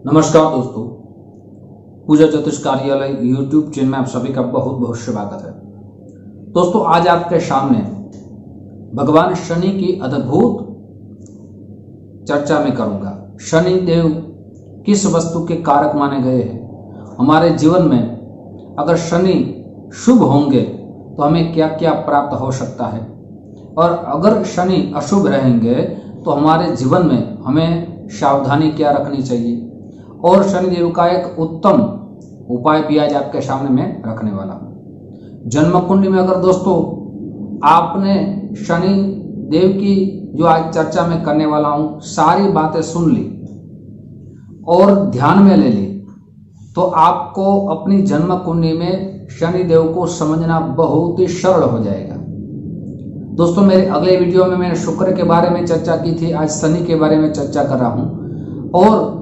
नमस्कार दोस्तों, पूजा ज्योतिष कार्यालय यूट्यूब चैनल में आप सभी का बहुत बहुत स्वागत है। दोस्तों, आज आपके सामने भगवान शनि की अद्भुत चर्चा में करूंगा। शनि देव किस वस्तु के कारक माने गए हैं, हमारे जीवन में अगर शनि शुभ होंगे तो हमें क्या क्या प्राप्त हो सकता है, और अगर शनि अशुभ रहेंगे तो हमारे जीवन में हमें सावधानी क्या रखनी चाहिए, और शनिदेव का एक उत्तम उपाय भी आज आपके सामने में रखने वाला हूं। जन्म कुंडली में अगर दोस्तों आपने शनि देव की जो आज चर्चा में करने वाला हूं सारी बातें सुन ली और ध्यान में ले ली, तो आपको अपनी जन्म कुंडली में शनि देव को समझना बहुत ही सरल हो जाएगा। दोस्तों, मेरे अगले वीडियो में मैंने शुक्र के बारे में चर्चा की थी, आज शनि के बारे में चर्चा कर रहा हूं और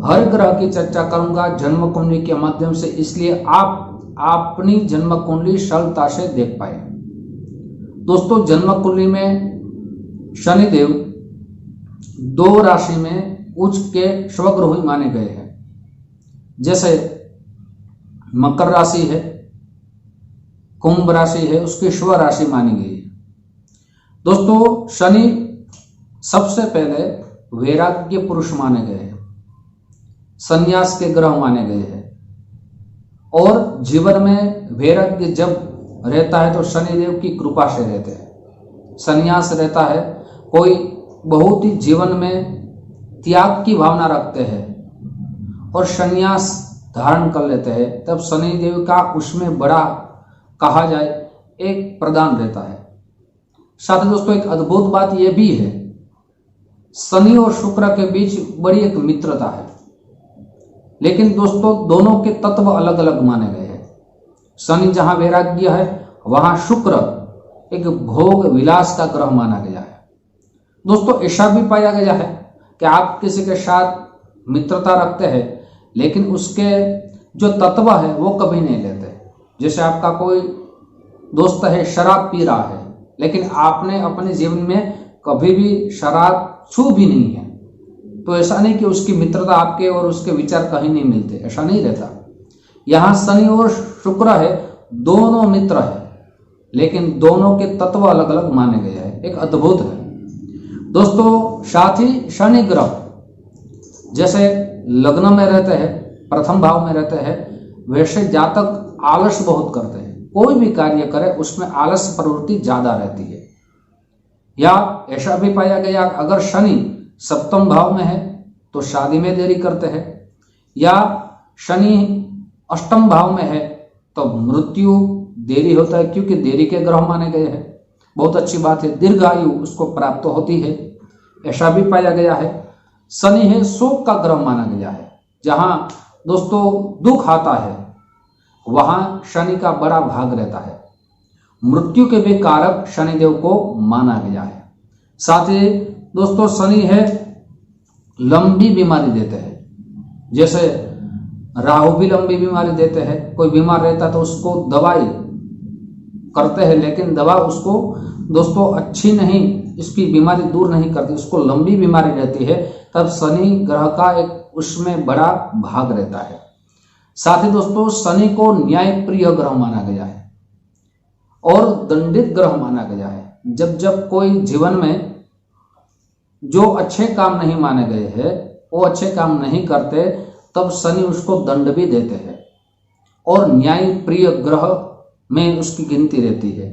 हर ग्रह की चर्चा करूंगा जन्म कुंडली के माध्यम से, इसलिए आप अपनी जन्म कुंडली सरलता से देख पाए। दोस्तों, जन्म कुंडली में शनिदेव 2 राशि में उच्च के स्वग्रही माने गए हैं। जैसे मकर राशि है, कुंभ राशि है, उसकी स्व राशि मानी गई है। दोस्तों, शनि सबसे पहले वैराग्य पुरुष माने गए हैं, संन्यास के ग्रह माने गए हैं, और जीवन में वैराग्य जब रहता है तो शनिदेव की कृपा से रहते हैं। संन्यास रहता है, कोई बहुत ही जीवन में त्याग की भावना रखते हैं और संन्यास धारण कर लेते हैं, तब शनिदेव का उसमें बड़ा कहा जाए एक प्रदान रहता है। साथ ही दोस्तों, एक अद्भुत बात यह भी है, शनि और शुक्र के बीच बड़ी एक मित्रता है, लेकिन दोस्तों दोनों के तत्व अलग अलग माने गए हैं। शनि जहां वैराग्य है वहां शुक्र एक भोग विलास का ग्रह माना गया है। दोस्तों, ऐसा भी पाया गया है कि आप किसी के साथ मित्रता रखते हैं लेकिन उसके जो तत्व है वो कभी नहीं लेते। जैसे आपका कोई दोस्त है, शराब पी रहा है, लेकिन आपने अपने जीवन में कभी भी शराब छू भी नहीं है, तो ऐसा नहीं कि उसकी मित्रता आपके और उसके विचार कहीं नहीं मिलते, ऐसा नहीं रहता। यहां शनि और शुक्र है, दोनों मित्र है, लेकिन दोनों के तत्व अलग अलग माने गए हैं, एक अद्भुत है। दोस्तों, साथ ही शनि ग्रह जैसे लग्न में रहते हैं, प्रथम भाव में रहते हैं, वैसे जातक आलस बहुत करते हैं, कोई भी कार्य करे उसमें आलस प्रवृत्ति ज्यादा रहती है। या ऐसा भी पाया गया अगर शनि सप्तम भाव में है तो शादी में देरी करते हैं, या शनि अष्टम भाव में है तो मृत्यु देरी होता है, क्योंकि देरी के ग्रह माने गए हैं। बहुत अच्छी बात है, दीर्घायु उसको प्राप्त होती है, ऐसा भी पाया गया है। शनि है शोक का ग्रह माना गया है, जहां दोस्तों दुख आता है वहां शनि का बड़ा भाग रहता है। मृत्यु के भी कारक शनिदेव को माना गया है। साथ ही दोस्तों, शनि है लंबी बीमारी देते हैं, जैसे राहु भी लंबी बीमारी देते हैं। कोई बीमार रहता है तो उसको दवाई करते हैं, लेकिन दवा उसको दोस्तों अच्छी नहीं, इसकी बीमारी दूर नहीं करती, उसको लंबी बीमारी रहती है, तब शनि ग्रह का एक उसमें बड़ा भाग रहता है। साथ ही दोस्तों, शनि को न्याय प्रिय ग्रह माना गया है और दंडित ग्रह माना गया है। जब जब कोई जीवन में जो अच्छे काम नहीं माने गए हैं, वो अच्छे काम नहीं करते, तब शनि उसको दंड भी देते हैं और न्याय प्रिय ग्रह में उसकी गिनती रहती है।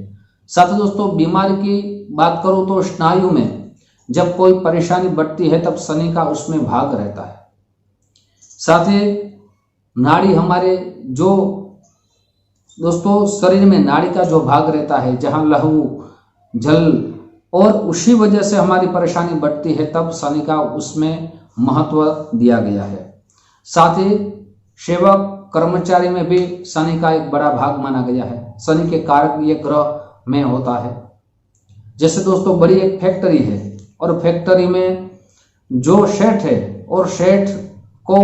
साथ ही दोस्तों, बीमारी की बात करूं तो स्नायु में जब कोई परेशानी बढ़ती है तब शनि का उसमें भाग रहता है। साथ ही नाड़ी, हमारे जो दोस्तों शरीर में नाड़ी का जो भाग रहता है, जहां लहू जल, और उसी वजह से हमारी परेशानी बढ़ती है, तब शनि का उसमें महत्व दिया गया है। साथ ही सेवक कर्मचारी में भी शनि का एक बड़ा भाग माना गया है। शनि के कारक ये ग्रह में होता है। जैसे दोस्तों बड़ी एक फैक्ट्री है और फैक्ट्री में जो सेठ है और सेठ को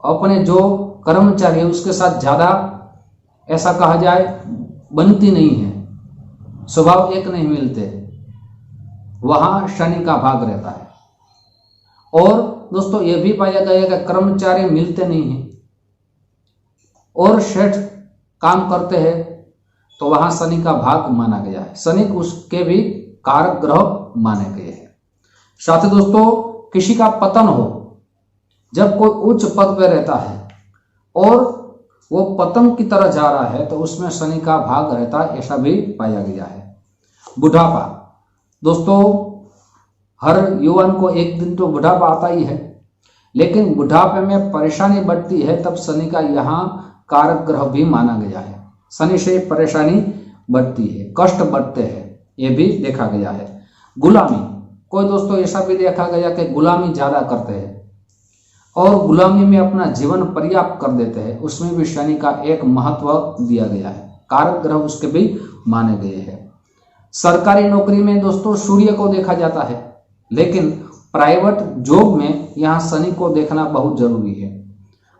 अपने जो कर्मचारी है उसके साथ ज्यादा ऐसा कहा जाए बनती नहीं है, स्वभाव एक नहीं मिलते, वहां शनि का भाग रहता है। और दोस्तों ये भी पाया गया कि कर्मचारी मिलते नहीं हैं और सेठ काम करते हैं, तो वहां शनि का भाग माना गया है। शनि उसके भी कारक ग्रह माने गए हैं। साथ ही दोस्तों किसी का पतन हो, जब कोई उच्च पद पर रहता है और वो पतन की तरह जा रहा है, तो उसमें शनि का भाग रहता है, ऐसा भी पाया गया है। बुढ़ापा, दोस्तों हर युवान को एक दिन तो बुढ़ापा आता ही है, लेकिन बुढ़ापे में परेशानी बढ़ती है, तब शनि का यहाँ कारक ग्रह भी माना गया है। शनि से परेशानी बढ़ती है, कष्ट बढ़ते हैं, ये भी देखा गया है। गुलामी, कोई दोस्तों ऐसा भी देखा गया कि गुलामी ज्यादा करते हैं और गुलामी में अपना जीवन पर्याप्त कर देते हैं, उसमें भी शनि का एक महत्व दिया गया है, कारक ग्रह उसके भी माने गए हैं। सरकारी नौकरी में दोस्तों सूर्य को देखा जाता है, लेकिन प्राइवेट जॉब में यहाँ शनि को देखना बहुत जरूरी है।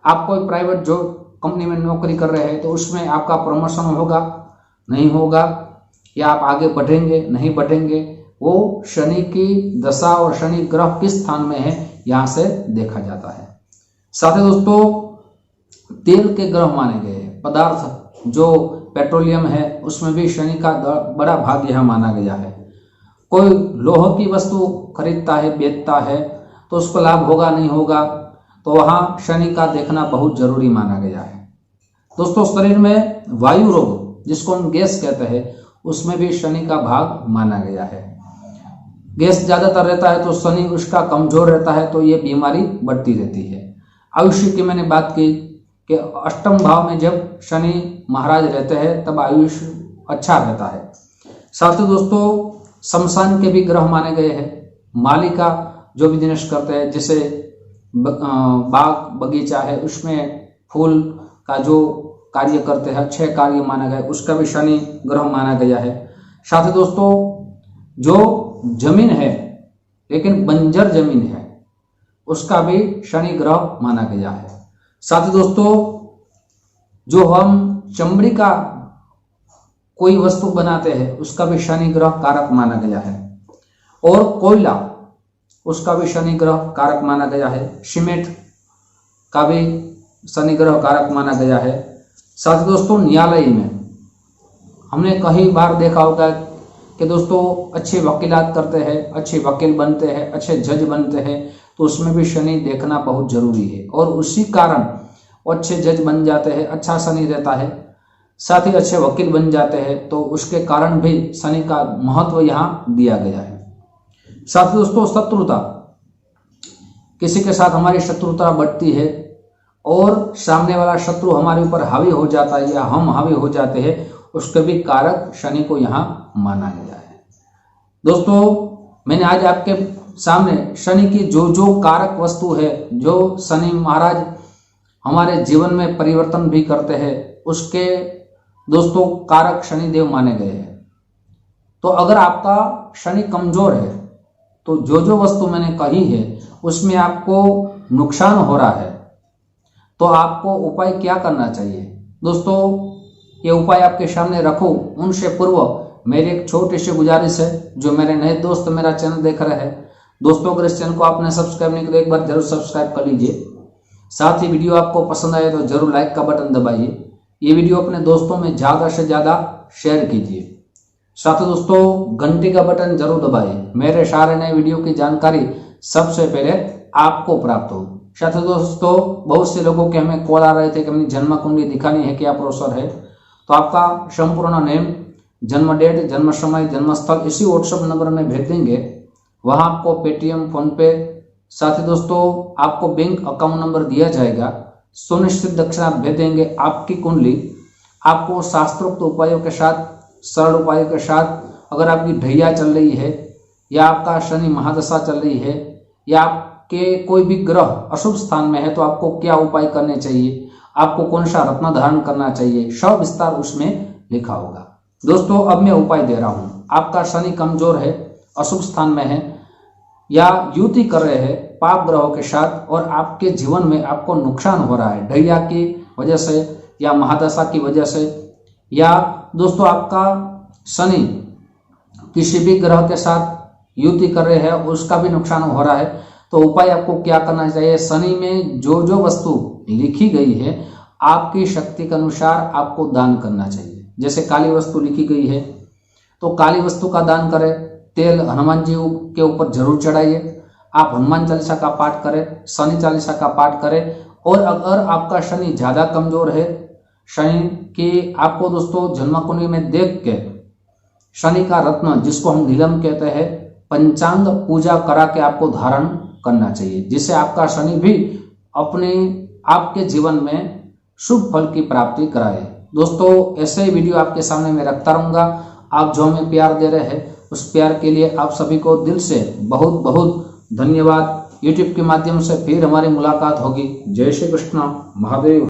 आप कोई प्राइवेट जॉब कंपनी में नौकरी कर रहे हैं, तो उसमें आपका प्रमोशन होगा नहीं होगा, या आप आगे बढ़ेंगे नहीं बढ़ेंगे, वो शनि की दशा और शनि ग्रह किस स्थान में है यहाँ से देखा जाता है। साथ ही दोस्तों तेल के ग्रह माने गए हैं, पदार्थ जो पेट्रोलियम है उसमें भी शनि का बड़ा भाग यह माना गया है। कोई लोह की वस्तु खरीदता है बेचता है, तो उसको लाभ होगा नहीं होगा, तो वहाँ शनि का देखना बहुत जरूरी माना गया है। दोस्तों शरीर में वायु रोग जिसको हम गैस कहते हैं, उसमें भी शनि का भाग माना गया है। गैस ज्यादातर रहता है तो शनि उसका कमजोर रहता है, तो ये बीमारी बढ़ती रहती है। आयुष्य की मैंने बात की कि अष्टम भाव में जब शनि महाराज रहते हैं तब आयुष्य अच्छा रहता है। साथ ही दोस्तों शमशान के भी ग्रह माने गए हैं। माली का जो बिजनेस करते हैं, जैसे बाग बगीचा है, उसमें फूल का जो कार्य करते हैं, अच्छे कार्य माना गया, उसका भी शनि ग्रह माना गया है। साथ ही दोस्तों जो जमीन है लेकिन बंजर जमीन है, उसका भी शनि ग्रह माना गया है। साथ ही दोस्तों जो हम चमड़ी का कोई वस्तु बनाते हैं, उसका भी शनि ग्रह कारक माना गया है। और कोयला, उसका भी शनि ग्रह कारक माना गया है। सीमेंट का भी शनि ग्रह कारक माना गया है। साथ ही दोस्तों न्यायालय में हमने कई बार देखा होगा कि दोस्तों अच्छे वकीलात करते हैं, अच्छे वकील बनते हैं, अच्छे जज बनते हैं, तो उसमें भी शनि देखना बहुत जरूरी है, और उसी कारण वो अच्छे जज बन जाते हैं, अच्छा शनि रहता है। साथ ही अच्छे वकील बन जाते हैं, तो उसके कारण भी शनि का महत्व यहाँ दिया गया है। साथ ही दोस्तों शत्रुता, किसी के साथ हमारी शत्रुता बढ़ती है और सामने वाला शत्रु हमारे ऊपर हावी हो जाता है या हम हावी हो जाते हैं, उसके भी कारक शनि को यहाँ माना गया है। दोस्तों मैंने आज आपके सामने शनि की जो जो कारक वस्तु है, जो शनि महाराज हमारे जीवन में परिवर्तन भी करते हैं, उसके दोस्तों कारक शनिदेव माने गए हैं। तो अगर आपका शनि कमजोर है, तो जो जो वस्तु मैंने कही है उसमें आपको नुकसान हो रहा है, तो आपको उपाय क्या करना चाहिए? दोस्तों ये उपाय आपके सामने रखो, उनसे पूर्व मेरी एक छोटी सी गुजारिश है, जो मेरे नए दोस्त मेरा चैनल देख रहे हैं, दोस्तों अगर इस चैनल को आपने सब्सक्राइब नहीं किया, एक बार जरूर सब्सक्राइब कर लीजिए। साथ ही वीडियो आपको पसंद आए तो जरूर लाइक का बटन दबाइए। ये वीडियो अपने दोस्तों में ज्यादा से ज्यादा शेयर कीजिए। साथ ही दोस्तों घंटी का बटन जरूर दबाइए, मेरे सारे नए वीडियो की जानकारी सबसे पहले आपको प्राप्त हो। साथ ही दोस्तों बहुत से लोगों के हमें कॉल आ रहे थे कि अपनी जन्म कुंडली दिखानी है, क्या प्रोसेस है? तो आपका संपूर्ण नेम, जन्म डेट, जन्म समय, जन्म स्थल इसी व्हाट्सएप नंबर में भेज देंगे। वहां आपको पेटीएम, फोन पे, साथ ही दोस्तों आपको बैंक अकाउंट नंबर दिया जाएगा। सुनिश्चित दक्षिणा आप भेज देंगे। आपकी कुंडली आपको शास्त्रोक्त उपायों के साथ, सरल उपायों के साथ, अगर आपकी ढैया चल रही है या आपका शनि महादशा चल रही है या आपके कोई भी ग्रह अशुभ स्थान में है, तो आपको क्या उपाय करने चाहिए, आपको कौन सा रत्न धारण करना चाहिए, सब विस्तार उसमें लिखा होगा। दोस्तों अब मैं उपाय दे रहा हूं। आपका शनि कमजोर है, अशुभ स्थान में है, या युति कर रहे हैं पाप ग्रहों के साथ, और आपके जीवन में आपको नुकसान हो रहा है ढैया की वजह से या महादशा की वजह से, या दोस्तों आपका शनि किसी भी ग्रह के साथ युति कर रहे हैं, उसका भी नुकसान हो रहा है, तो उपाय आपको क्या करना चाहिए, शनि में जो जो वस्तु लिखी गई है आपकी शक्ति के अनुसार आपको दान करना चाहिए। जैसे काली वस्तु लिखी गई है तो काली वस्तु का दान करें, तेल हनुमान जी के ऊपर जरूर चढ़ाइए, आप हनुमान चालीसा का पाठ करें, शनि चालीसा का पाठ करें। और अगर आपका शनि ज्यादा कमजोर है, शनि की आपको दोस्तों जन्म कुंडली में देख के शनि का रत्न जिसको हम नीलम कहते हैं पंचांग पूजा करा के आपको धारण करना चाहिए, जिससे आपका शनि भी अपने आपके जीवन में शुभ फल की प्राप्ति कराए। दोस्तों ऐसे ही वीडियो आपके सामने मैं रखता रहूंगा। आप जो हमें प्यार दे रहे हैं उस प्यार के लिए आप सभी को दिल से बहुत बहुत धन्यवाद। YouTube के माध्यम से फिर हमारी मुलाकात होगी। जय श्री कृष्ण महादेव।